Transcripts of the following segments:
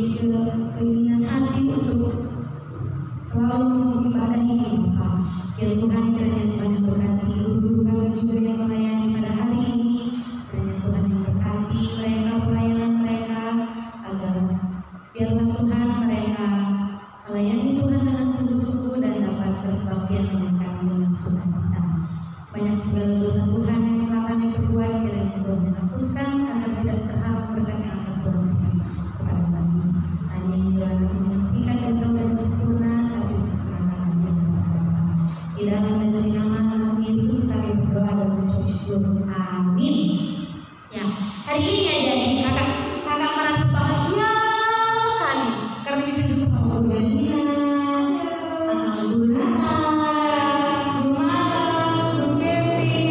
keinginan hati untuk selalu mengibadahi Bapa. Ya Tuhan, kiranya Tuhan yang berkati guru-guru kami juga yang melayani pada hari ini. Kiranya Tuhan yang berkati mereka pelayanan mereka, agar biarlah Tuhan mereka melayani Tuhan dengan sungguh-sungguh dan dapat berbaktian dengan kami dengan sukacita. Banyak segala dosa Tuhan yang telah kami perbuat, kiranya Tuhan menghapuskan agar tidak terhalang berkat yang akan Tuhan berikan kepada kami. Hanya yang Tuhan menyaksikan dan jauh dan sempurna, tapi sempurna kami di dalam dan dari nama Yesus kami berdoa dan mengucap syukur. Amin. Ya, hari ini ya jadi kakak merasa bahagia kali karena bisa jumpa sama Bu Dina, Bu Nana, Bu Mala, Bu Devi,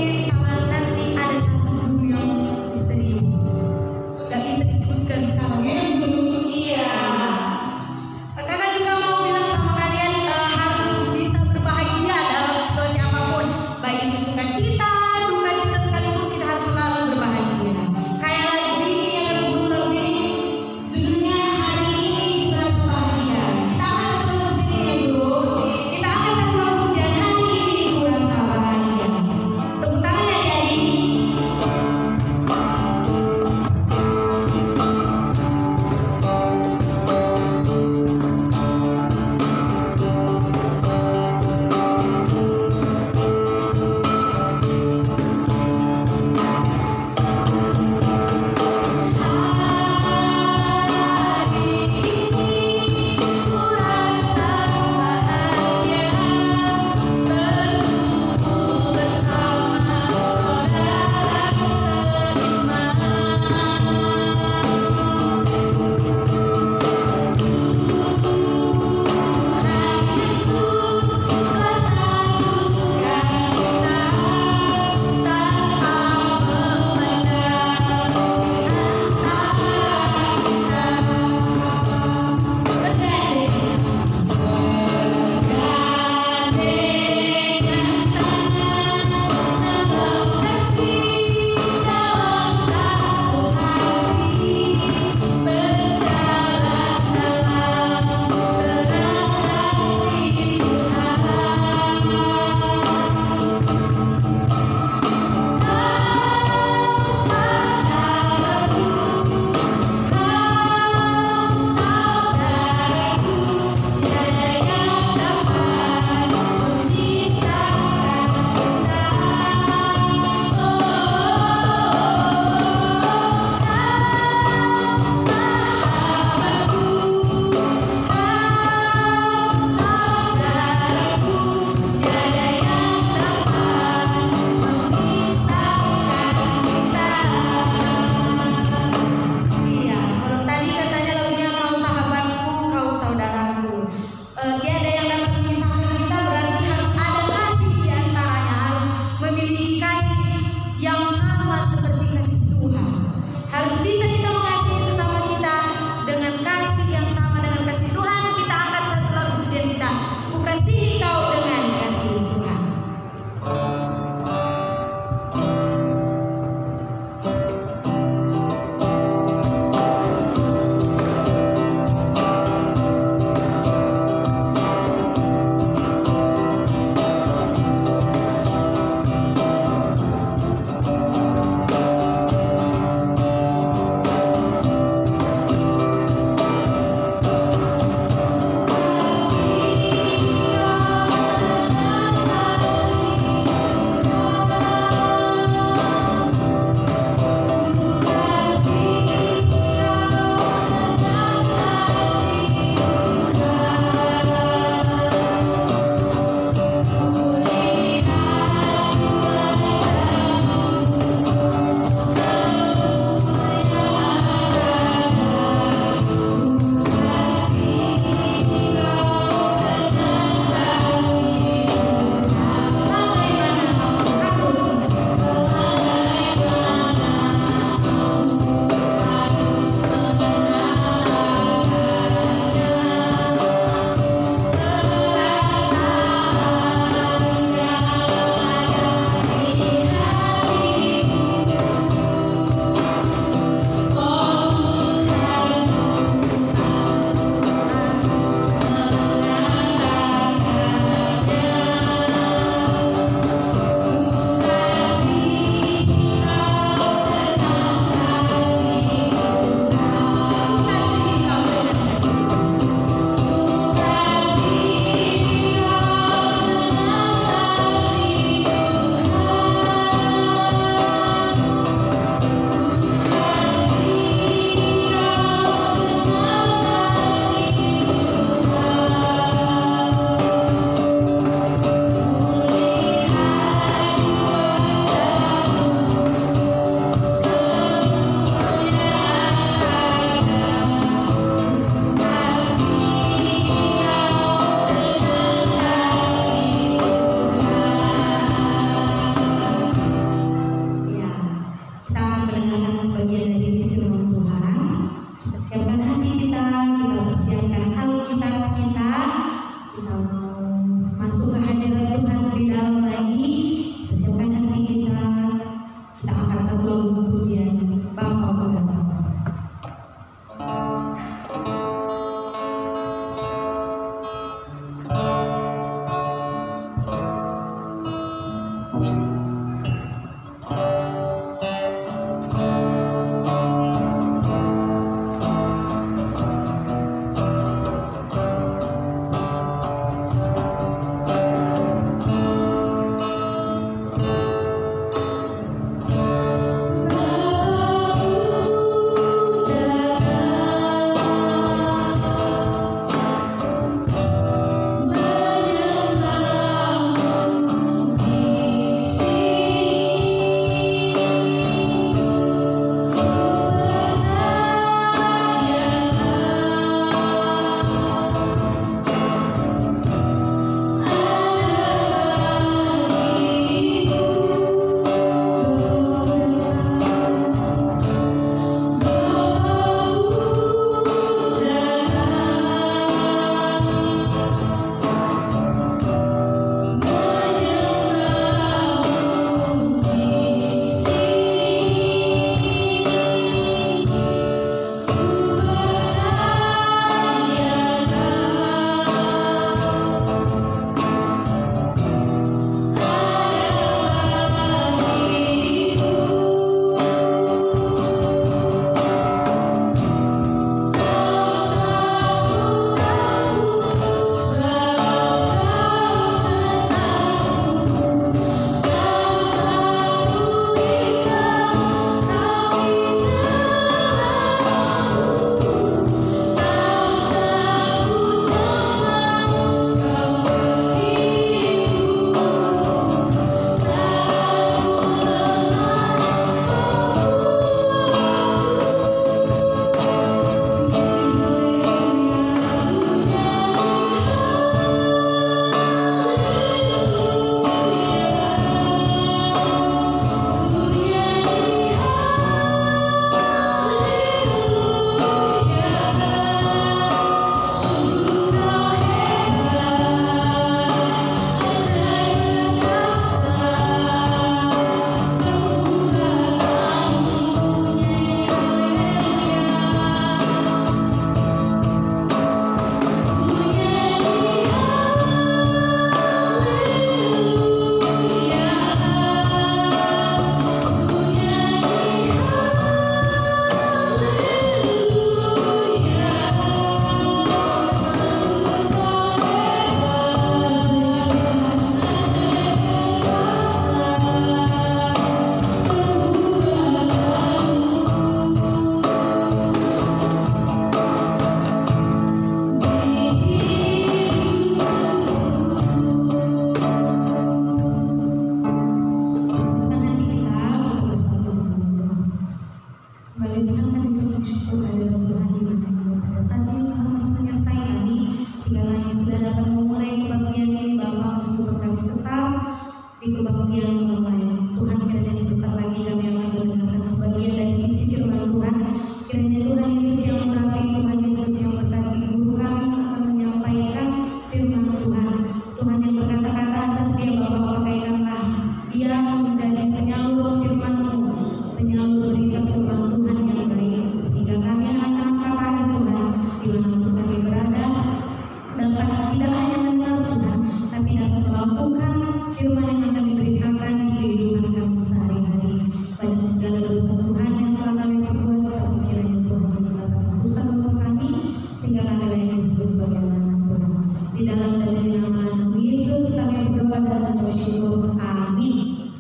yang disebut sebagai anak Tuhan. Di dalam dan demi nama Yesus kami berdoa dan mengucap syukur. Amin.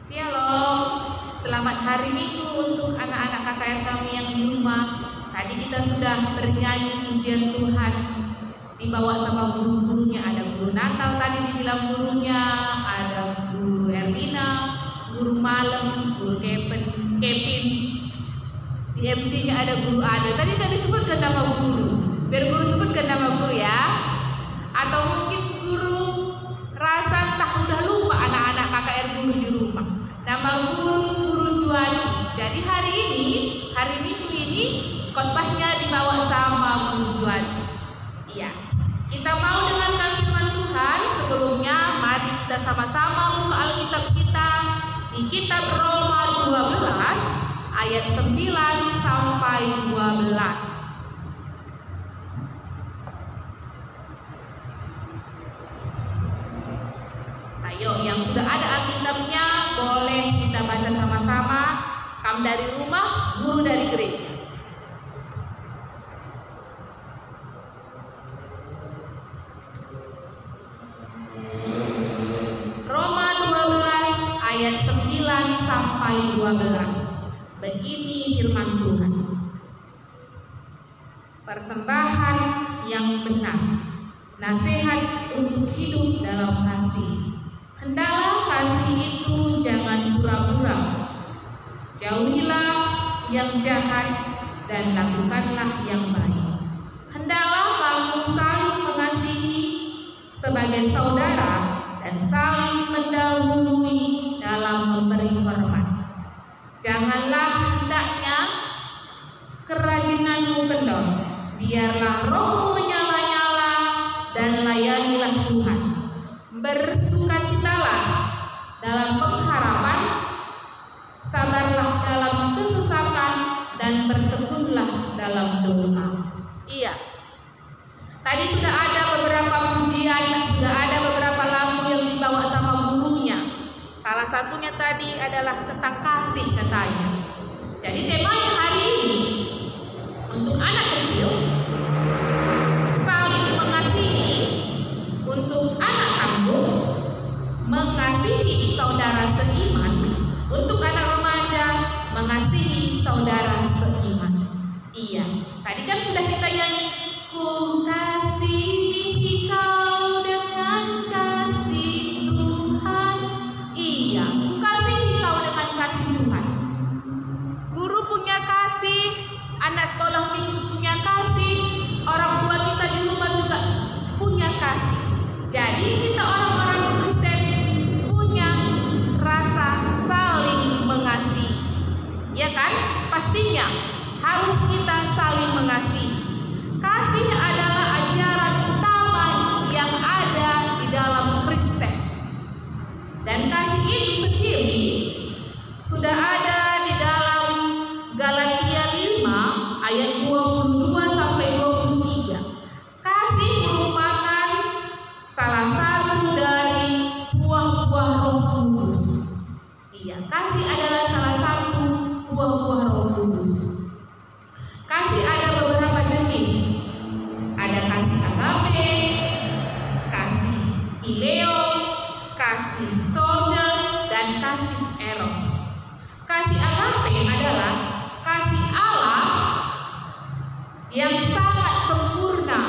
Shalom. Selamat hari Minggu untuk anak-anak KKR kami yang di rumah. Tadi kita sudah bernyanyi pujian Tuhan, dibawa sama guru-gurunya. Ada guru Natal tadi dibilang gurunya, ada guru Erlina, guru malam, guru Kevin. Di MC-nya ada guru Ade. Tadi tidak disebutkan nama guru. Biar guru sebutkan nama guru ya. Atau mungkin guru rasa entah udah lupa anak-anak KKR guru di rumah. Nama guru Juwani. Jadi hari ini, hari Minggu ini khotbahnya dibawa sama guru Juwani. Iya. Kita mau dengarkan firman Tuhan. Sebelumnya mari kita sama-sama buka Alkitab kita di kitab Roma 12 ayat 9 sampai 12. Ayo, yang sudah ada Alkitabnya boleh kita baca sama-sama. Kamu dari rumah, guru dari gereja. Roma 12 ayat 9 sampai 12. Begini firman Tuhan. Persembahan yang benar, nasihat untuk hidup dalam kasih. Hendaklah kasih itu jangan pura-pura. Jauhilah yang jahat dan lakukanlah yang baik. Hendaklah kamu saling mengasihi sebagai saudara dan saling mendahului dalam memberi hormat. Janganlah hendaknya kerajinanmu kendor. Biarlah rohmu menyala-nyala dan layanilah Tuhan. Bersukacitalah dalam pengharapan, sabarlah dalam kesesakan, dan bertekunlah dalam doa. Iya. Tadi sudah ada beberapa pujian, sudah ada beberapa lagu yang dibawa sama gurunya. Salah satunya tadi adalah tentang kasih katanya. Jadi temanya hari ini untuk anak kecil, saling mengasihi. Untuk anak tangguh, mengasihi saudara seiman. Untuk anak remaja, mengasihi saudara seiman. Iya, tadi kan sudah kita nyanyi, ku kasihi kau dengan kasih Tuhan. Iya, ku kasihi kau dengan kasih Tuhan. Guru punya kasih, anak sekolah minggu punya kasih, orang tua kita di rumah juga punya kasih. Jadi kita orang-orang Kristen punya rasa saling mengasihi, ya kan? Pastinya harus kita saling mengasihi. Kasih adalah ajaran utama yang ada di dalam Kristen. Dan kasih itu sendiri sudah ada di dalam Galatia 5 ayat 22 sampai 23. Kasih merupakan salah satu dari buah-buah Roh Kudus. Iya, kasih adalah salah satu buah-buah Roh Kudus. Kasih ada beberapa jenis. Ada kasih agape, kasih phileo, kasih storge, dan kasih eros. Kasih agape adalah kasih Allah yang sangat sempurna,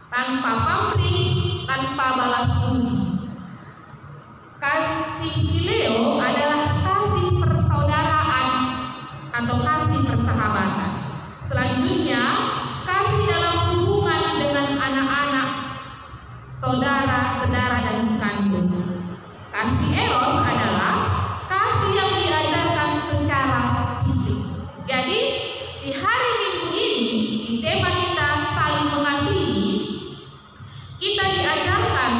tanpa pamrih, tanpa balas budi. Kasih phileo adalah kasih persaudaraan atau kasih persahabatan. Selanjutnya, kasih dalam hubungan dengan anak-anak, saudara, saudara, dan sekandung. Kasih eros adalah kasih yang diajarkan secara fisik. Jadi, di hari Minggu ini, di tema kita saling mengasihi, kita diajarkan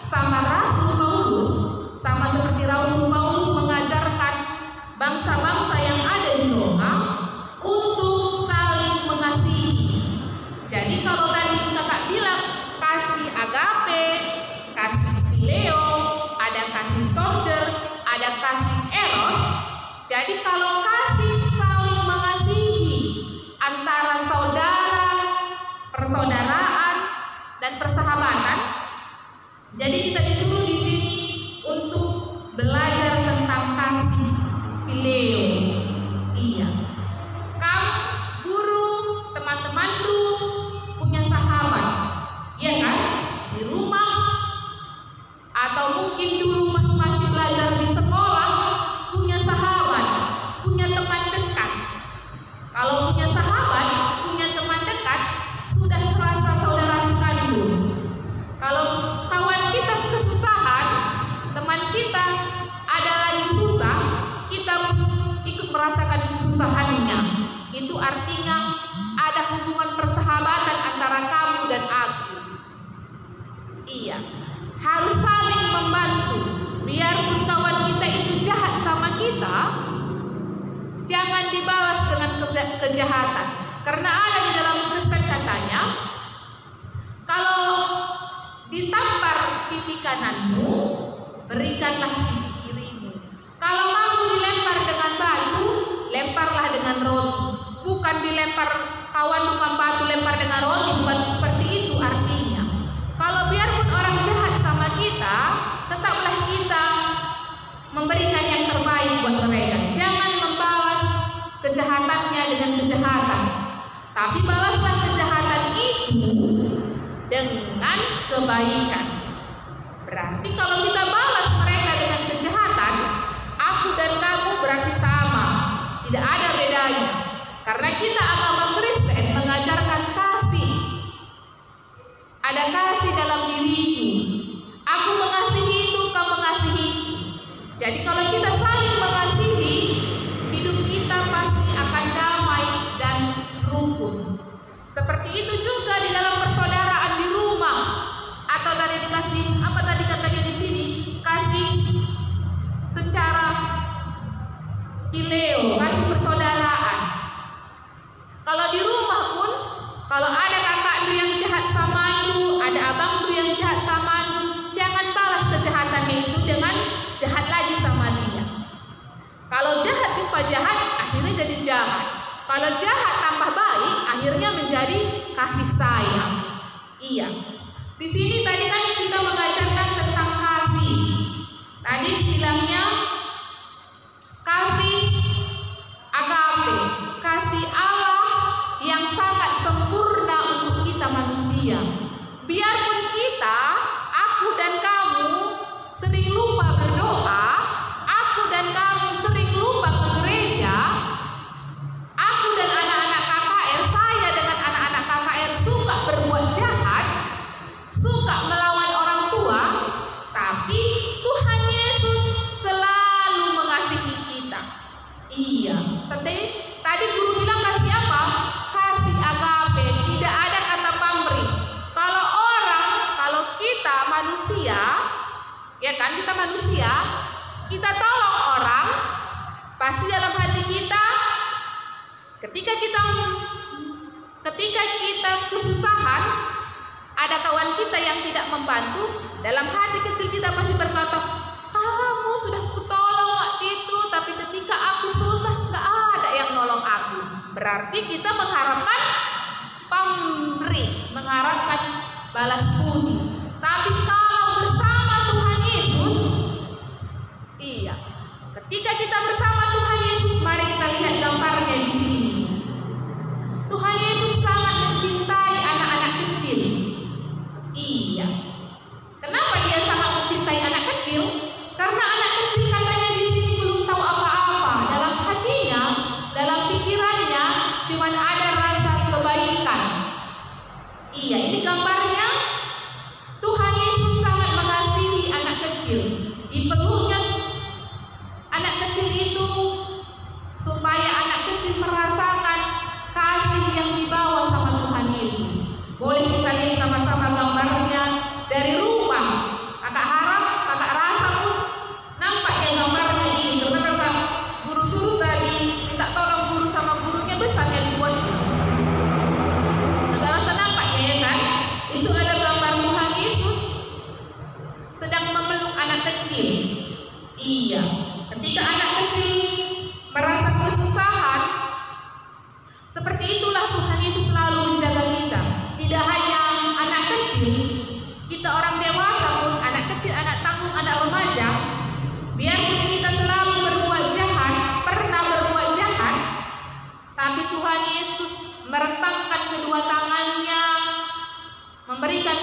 sama Rasul Paulus, sama seperti Rasul Paulus mengajarkan bangsa-bangsa yang ada di Roma untuk saling mengasihi. Jadi kalau tadi kakak bilang kasih agape, kasih phileo, ada kasih storge, ada kasih eros. Jadi kalau kasih saling mengasihi antara saudara, persaudaraan dan persahabatan. Jadi kita disuruh di sini untuk belajar tentang kasih phileo. Iya. Kamu, guru, teman-teman dulu punya sahabat, iya kan? Di rumah atau mungkin dulu masih belajar di sekolah punya sahabat, punya teman dekat. Kalau punya sahabat, punya teman dekat, sudah serasa saudara sekandung. Kalau kawan kita kesusahan, teman kita ada lagi susah, kita ikut merasakan kesusahannya. Itu artinya ada hubungan persahabatan antara kamu dan aku. Iya, harus saling membantu. Biarpun kawan kita itu jahat sama kita, jangan dibalas dengan kejahatan. Karena ada di dalam Kristen katanya, kalau ditampar pipi kananmu, berikanlah pipi kirimu. Kalau kamu dilempar dengan batu, lemparlah dengan roti. Bukan dilempar kawan bukan batu, lempar dengan roti, bukan seperti itu artinya. Kalau biarpun orang jahat sama kita, tetaplah kita memberikan yang terbaik buat mereka. Jangan membalas kejahatannya dengan kejahatan, tapi balaslah kejahatan itu dengan kebaikan. Berarti kalau kita balas mereka dengan kejahatan, aku dan kamu berarti sama, tidak ada bedanya. Karena kita agama Kristen mengajarkan kasih. Ada kasih dalam diriku. Aku mengasihimu, kau mengasihiku. Jadi kalau kita saling mengasihi, hidup kita pasti akan damai dan rukun. Seperti itu juga di dalam persaudaraan di rumah. Atau tadi dikasih apa tadi katanya di sini? Kasih secara phileo, kasih persaudaraan. Kalau di rumah pun, kalau ada kakakmu yang jahat samamu, ada abangmu yang jahat samamu, jangan balas kejahatannya itu dengan jahat lagi sama dia. Kalau jahat jumpa jahat, akhirnya jadi jahat. Kalau jahat tambah baik, akhirnya menjadi kasih sayang. Iya. Di sini tadi kan kita mengajarkan tentang kasih. Tadi dibilangnya kasih agape, kasih Allah yang sangat sempurna untuk kita manusia. Biarpun kita, aku dan kamu sering lupa berdoa, aku dan kamu sering lupa ke gereja, aku dan anak-anak KKR, saya dengan anak-anak KKR suka berbuat jahat, suka melawan orang tua, tapi Tuhan Yesus selalu mengasihi kita. Iya, tadi guru bilang kasih apa? Kasih agape, tidak ada kata pamrih. Kalau kita manusia, ya kan, kita manusia, kita tolong orang, pasti dalam hati kita, ketika kita kesusahan, ada kawan kita yang tidak membantu, dalam hati kecil kita pasti berkata, kamu sudah kutolong waktu itu, tapi ketika aku susah nggak ada yang nolong aku. Berarti kita mengharapkan pamrih, mengharapkan balas budi. Tapi kalau bersama Tuhan Yesus, iya, ketika kita bersama Tuhan Yesus, mari kita lihat gambarnya di sini. Tuhan Yesus sangat mencintai anak-anak kecil. Iya. Kenapa dia sangat mencintai anak kecil? Karena anak kecil katanya di sini belum tahu apa-apa. Dalam hatinya, dalam pikirannya, cuman ada rasa kebaikan. Iya, ini gambarnya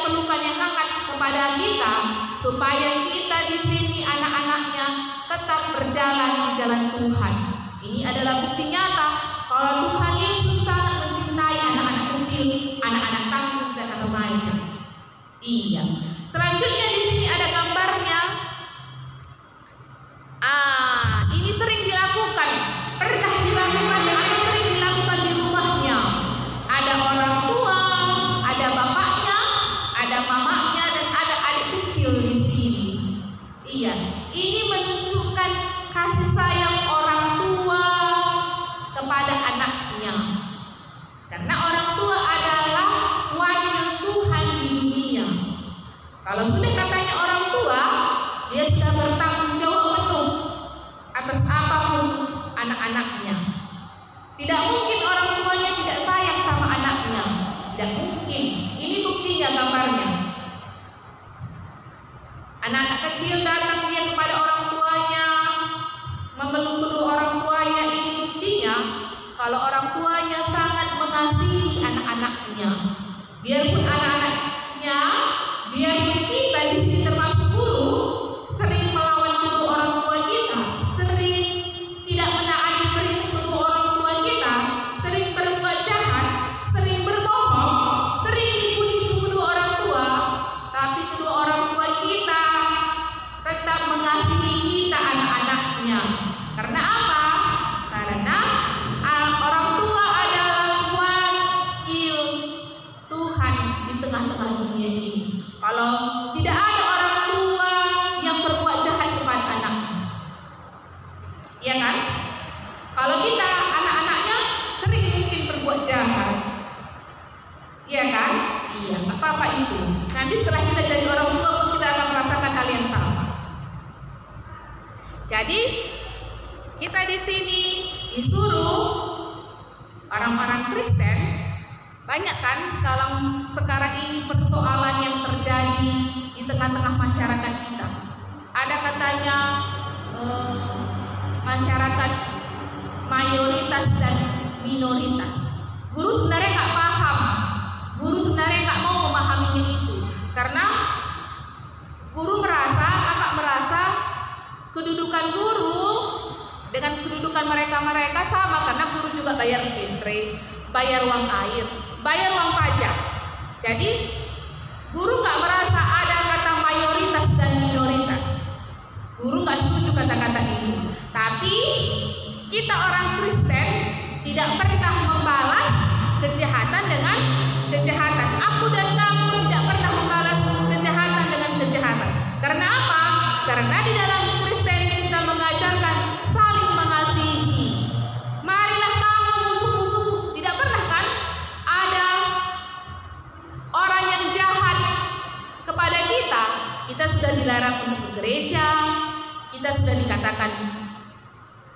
pelukan yang hangat kepada kita, supaya kita di sini anak-anaknya tetap berjalan di jalan Tuhan. Ini adalah bukti nyata kalau Tuhan Yesus sangat mencintai anak-anak kecil, anak-anak tangguh dan remaja. Iya. Selanjutnya di sini ada gambarnya. Ini sering dilakukan, pernah dilakukan atau sering dilakukan di rumahnya. Ada orang tua, ada bapaknya, ada mamanya, dan ada adik kecil di sini. Iya, ini menunjukkan kasih sayang orang tua kepada anaknya. Karena orang tua adalah wakil Tuhan di dunia. Kalau sudah katanya orang tua, dia sudah bertanggung jawab penuh atas apapun anak-anaknya. Tidak mungkin orang tuanya tidak sayang sama anaknya. Tidak mungkin. Ini buktinya gambarnya. Anak-anak kecil datang dia kepada orang tuanya, memeluk kedua orang tuanya. Ini buktinya kalau orang tuanya sangat mengasihi anak-anaknya. Biarpun anak-anaknya, biarpun kita di sini termasuk guru, sering melawan kedua orang tua kita, sering tidak menaati perintah kedua orang tua kita, sering berbuat jahat, sering berbohong, sering nipu kedua orang tua, tapi kedua orang tua kita tetap mengasihi kita anak-anaknya. Karena apa? Karena orang tua adalah wakil Tuhan di tengah-tengah dunia ini. Kalau tidak ada orang tua yang berbuat jahat kepada anaknya, ya kan? Kalau kita anak-anaknya sering mungkin berbuat jahat, ya kan? Iya, apa-apa itu. Nanti setelah kita jadi orang tua pun kita akan merasakan hal yang sama. Jadi kita di sini disuruh orang-orang Kristen. Banyak kan sekarang ini persoalan yang terjadi di tengah-tengah masyarakat kita. Ada katanya masyarakat mayoritas dan minoritas. Guru sebenarnya nggak paham. Guru sebenarnya nggak mau memahaminya itu. Karena guru kakak merasa kedudukan guru dengan kedudukan mereka sama, karena guru juga bayar listrik, bayar uang air, bayar uang pajak. Jadi guru nggak merasa ada kata mayoritas dan minoritas. Guru nggak setuju kata-kata itu. Tapi kita orang Kristen tidak pernah membalas kejahatan dengan kejahatan. Aku dan kamu tidak pernah membalas kejahatan dengan kejahatan. Karena apa? Karena di dalam Kristen kita mengajarkan saling mengasihi. Marilah kamu musuh-musuh. Tidak pernah kan ada orang yang jahat kepada kita. Kita sudah dilarang untuk ke gereja, kita sudah dikatakan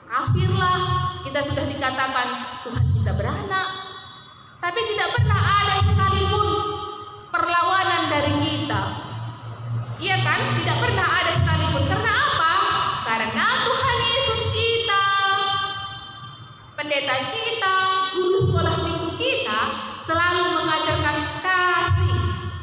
kafirlah, kita sudah dikatakan Tuhan kita beranak. Tapi tidak pernah ada sekalipun perlawanan dari kita. Iya kan? Tidak pernah ada sekalipun. Karena apa? Karena Tuhan Yesus kita, pendeta kita, guru sekolah minggu kita selalu mengajarkan kasih,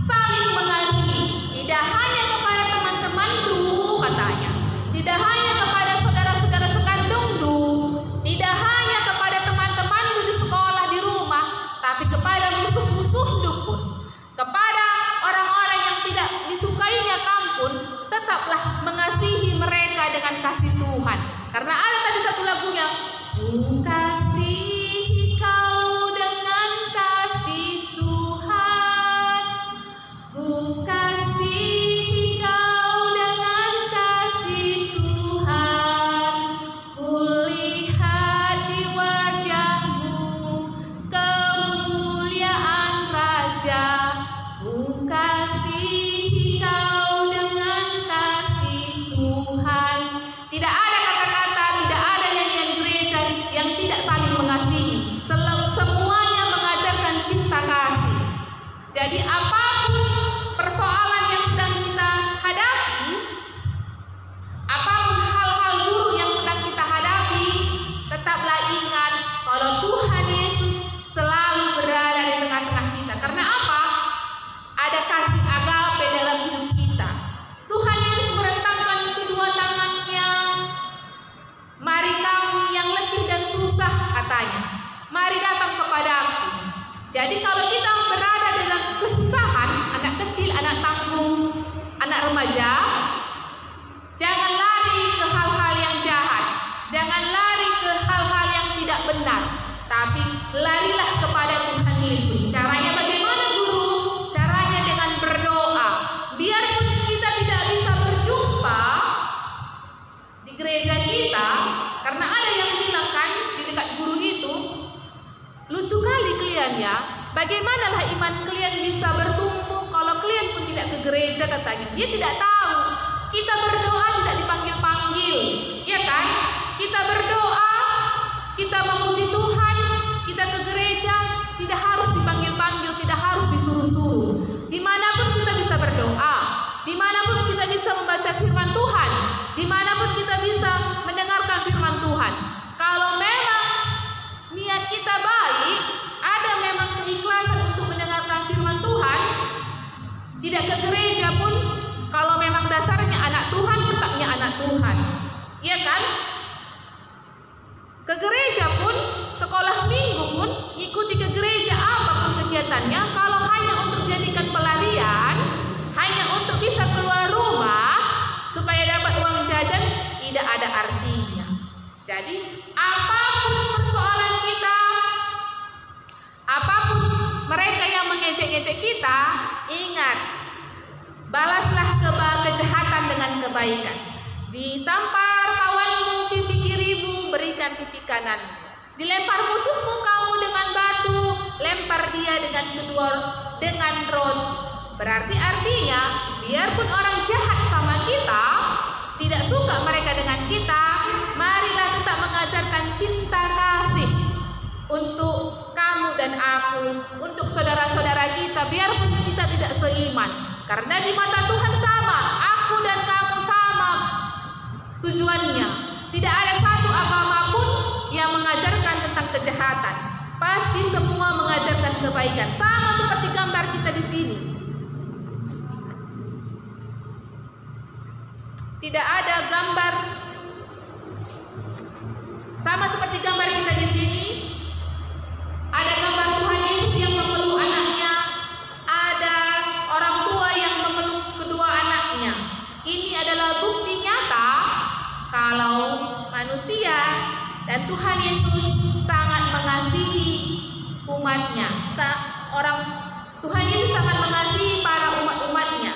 saling mengasihi. Tidak hanya kepada teman-teman dulu katanya, tidak hanya kepada saudara-saudara sekandung dulu, tidak hanya kepada teman-teman di sekolah, di rumah, tapi kepada musuh-musuh pun, kepada orang-orang yang tidak disukainya kampun, tetaplah mengasihi mereka dengan kasih Tuhan. Karena ada tadi satu lagunya, ku kasihi kau dengan kasih Tuhan, ku kasihi kau dengan kasih Tuhan, ku lihat di wajahmu kemuliaan Raja, ku kasihi kau dengan kasih Tuhan. Tidak ada kata-kata, tidak ada nyanyian gereja yang tidak saling mengasihi. Semuanya mengajarkan cinta kasih. Jadi apapun persoalan yang sedang kita hadapi, apapun hal-hal buruk yang sedang kita hadapi, tetaplah ingat kalau Tuhan Yesus selalu berada di tengah-tengah kita. Karena apa? Ada kasih anak-anak remaja, jangan lari ke hal-hal yang jahat, jangan lari ke hal-hal yang tidak benar, tapi larilah kepada Tuhan Yesus. Caranya bagaimana, Guru? Caranya dengan berdoa. Biarpun kita tidak bisa berjumpa di gereja kita, karena ada yang bilang kan di dekat guru itu, lucu kali kalian ya, bagaimanalah iman kalian bisa bertumbuh kalau kalian pun tidak ke gereja, katanya. Dia tidak tahu kita berdoa tidak dipanggil-panggil, ya kan? Kita berdoa, kita memuji Tuhan, kita ke gereja tidak harus dipanggil-panggil, tidak harus disuruh-suruh. Dimanapun kita bisa berdoa, dimanapun kita bisa membaca firman Tuhan, dimanapun kita bisa mendengarkan firman Tuhan. Kalau memang niat kita baik, ada memang keikhlasan untuk mendengarkan firman Tuhan, tidak ke gereja pun, kalau memang dasarnya anak Tuhan, tetapnya anak Tuhan, iya kan? Ke gereja pun, sekolah minggu pun, ikuti ke gereja apapun kegiatannya, kalau hanya untuk jadikan pelarian, hanya untuk bisa keluar rumah supaya dapat uang jajan, tidak ada artinya. Jadi apapun persoalan kita, apapun mereka yang mengejek-ejek kita, ingat, balaslah kejahatan dengan kebaikan. Ditampar kawanmu pipi kirimu, berikan pipi kananmu. Dilempar musuhmu kamu dengan batu, lempar dia dengan roti. Berarti artinya, biarpun orang jahat sama kita, tidak suka mereka dengan kita, marilah tetap mengajarkan cinta kasih untuk kamu dan aku, untuk saudara-saudara kita, biarpun kita tidak seiman. Karena di mata Tuhan sama, aku dan kamu sama tujuannya. Tidak ada satu agama pun yang mengajarkan tentang kejahatan. Pasti semua mengajarkan kebaikan. Sama seperti gambar kita di sini. Tidak ada gambar sama seperti gambar kita di sini. Ada gambar Tuhan Yesus yang memeluk anaknya, ada orang tua yang memeluk kedua anaknya. Ini adalah bukti nyata kalau manusia dan Tuhan Yesus sangat mengasihi umatnya. Tuhan Yesus sangat mengasihi para umat-umatnya,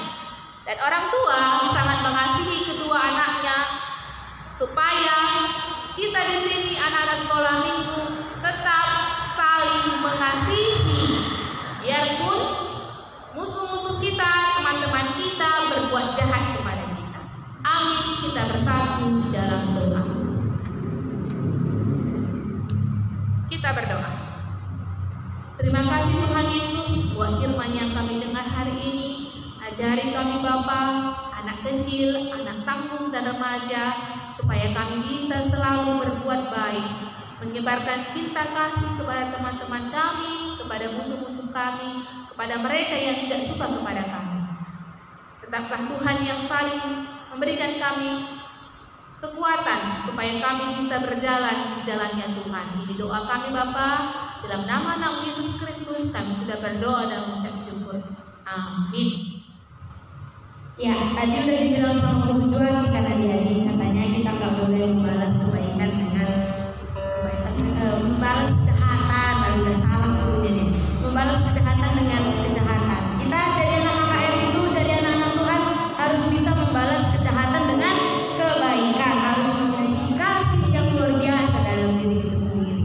dan orang tua sangat mengasihi kedua anaknya, supaya kita di sini anak-anak sekolah minggu tetap saling mengasihi, biarpun musuh-musuh kita, teman-teman kita berbuat jahat kepada kita. Amin. Kita bersatu dalam doa. Kita berdoa. Terima kasih Tuhan Yesus buat firman yang kami dengar hari ini. Ajari kami Bapa, anak kecil, anak tanggung dan remaja, supaya kami bisa selalu berbuat baik, menyebarkan cinta kasih kepada teman-teman kami, kepada musuh-musuh kami, kepada mereka yang tidak suka kepada kami. Tetaplah Tuhan yang saling memberikan kami kekuatan supaya kami bisa berjalan di jalannya Tuhan. Ini doa kami Bapa, dalam nama anak Yesus Kristus kami sudah berdoa dan mengucap syukur. Amin. Ya, tadi udah dibilang sama guru juga kita adik-adik, katanya kita nggak boleh membalas kebaikan dengan membalas kejahatan. Lalu udah salah gurunya nih, membalas kejahatan dengan kejahatan. Kita jadi anak KKR itu, jadi anak-anak Tuhan harus bisa membalas kejahatan dengan kebaikan, harus memiliki kasih yang luar biasa dalam diri kita sendiri.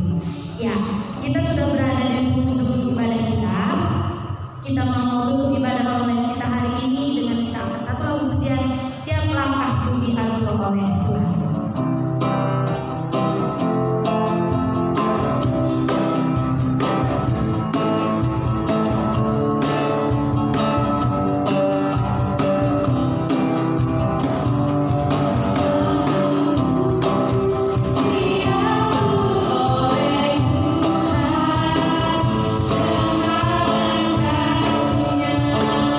Ya, kita sudah berada di penghujung ibadah kita. Kita mau tutup ibadah online kita hari ini dengan kita angkat satu lagu pujian, Tiap Langkahku Diatur oleh Tuhan. Semua kasihnya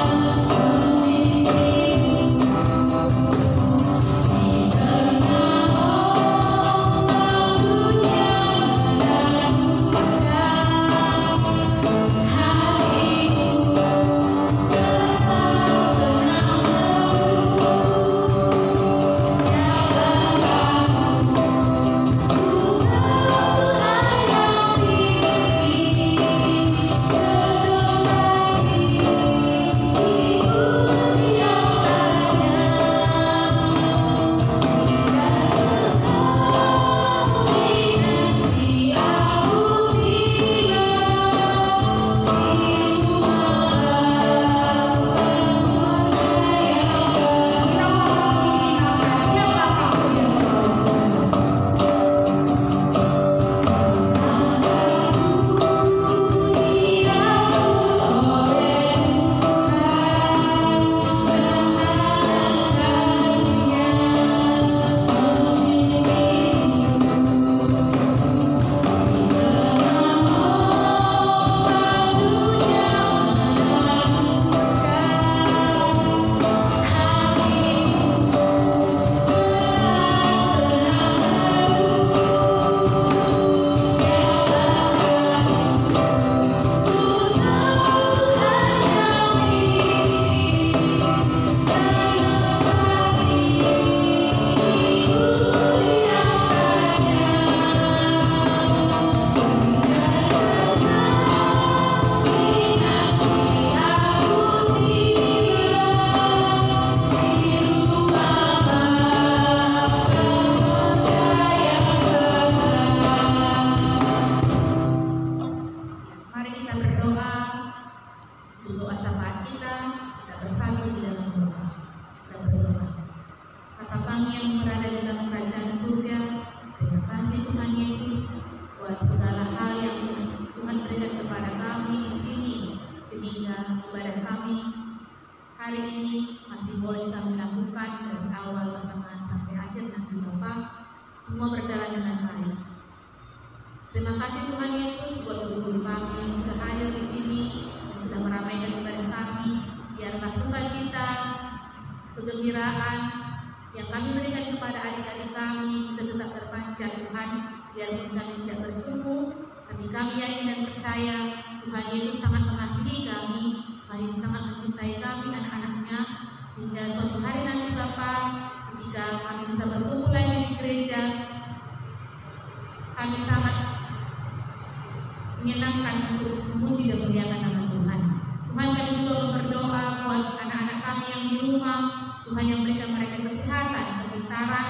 hari ini masih boleh kami lakukan dari awal pertengahan sampai akhir nanti Bapa, semua berjalan dengan baik. Terima kasih Tuhan Yesus buat guru-guru kami yang sudah hadir di sini, yang sudah meramaikan ibadah kami. Biarlah sukacita, kegembiraan yang kami berikan kepada adik-adik kami bisa tetap terpancar Tuhan. Biarpun kami tidak bertemu, tapi kami yakin dan percaya Tuhan Yesus sangat mengasihi kami, Tuhan Yesus sangat mencintai kami anak-anaknya, sehingga suatu hari nanti Bapa, ketika kami bisa berkumpul lagi di gereja, kami sangat menyenangkan untuk memuji dan memuliakan nama Tuhan. Tuhan, kami juga berdoa buat anak-anak kami yang di rumah, Tuhan yang berikan mereka kesehatan, kepintaran,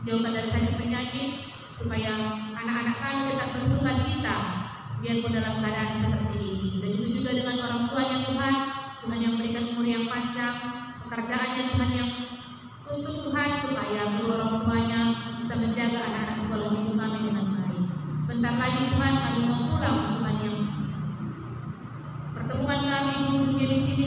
jauhkan dari sakit penyakit, supaya anak-anak kami tetap bersuka cita biarpun dalam keadaan seperti ini. Dan itu juga dengan orang tuanya Tuhan, Tuhan yang berikan umur yang panjang, pekerjaannya Tuhan yang untuk Tuhan, supaya kedua orang tuanya bisa menjaga anak-anak sekolah minggu kami dengan baik. Sebentar lagi Tuhan kami mau pulang Tuhan, yang pertemuan kami dulunya di sini